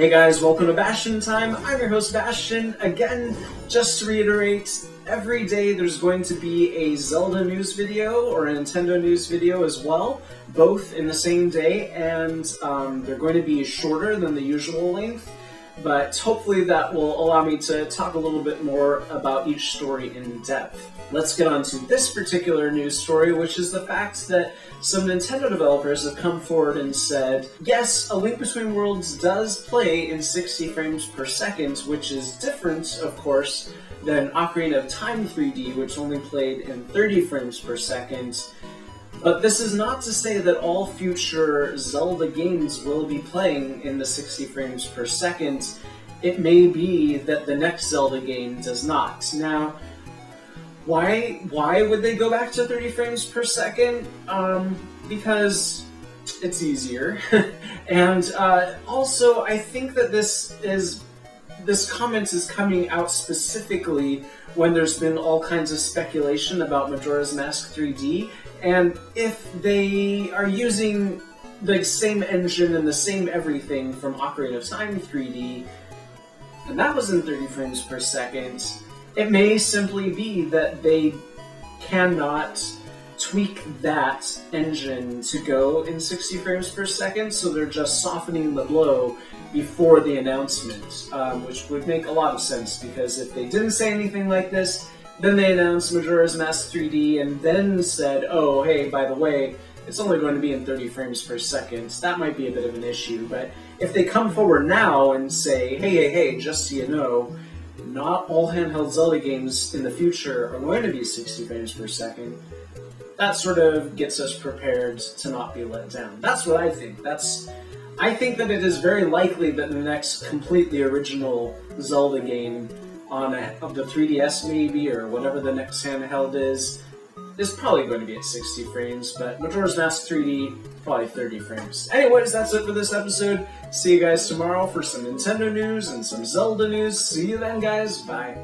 Hey guys, welcome to Bastion Time. I'm your host Bastion. Again, just to reiterate, every day there's going to be a Zelda news video or a Nintendo news video as well, both in the same day, and they're going to be shorter than the usual length, but hopefully that will allow me to talk a little bit more about each story in depth. Let's get on to this particular news story, which is the fact that some Nintendo developers have come forward and said, yes, A Link Between Worlds does play in 60 frames per second, which is different, of course, than Ocarina of Time 3D, which only played in 30 frames per second. But this is not to say that all future Zelda games will be playing in the 60 frames per second. It may be that the next Zelda game does not. Now, why would they go back to 30 frames per second? Because it's easier. And also, I think that this comment is coming out specifically when there's been all kinds of speculation about Majora's Mask 3D, and if they are using the same engine and the same everything from Ocarina of Time 3D, and that was in 30 frames per second, it may simply be that they cannot tweak that engine to go in 60 frames per second, so they're just softening the blow before the announcement, which would make a lot of sense, because if they didn't say anything like this, then they announced Majora's Mask 3D and then said, oh, hey, by the way, it's only going to be in 30 frames per second. That might be a bit of an issue, but if they come forward now and say, hey, just so you know, not all handheld Zelda games in the future are going to be 60 frames per second, that sort of gets us prepared to not be let down. That's what I think. I think that it is very likely that the next completely original Zelda game on the 3DS maybe, or whatever the next handheld is probably going to be at 60 frames, but Majora's Mask 3D, probably 30 frames. Anyways, that's it for this episode. See you guys tomorrow for some Nintendo news and some Zelda news. See you then, guys. Bye.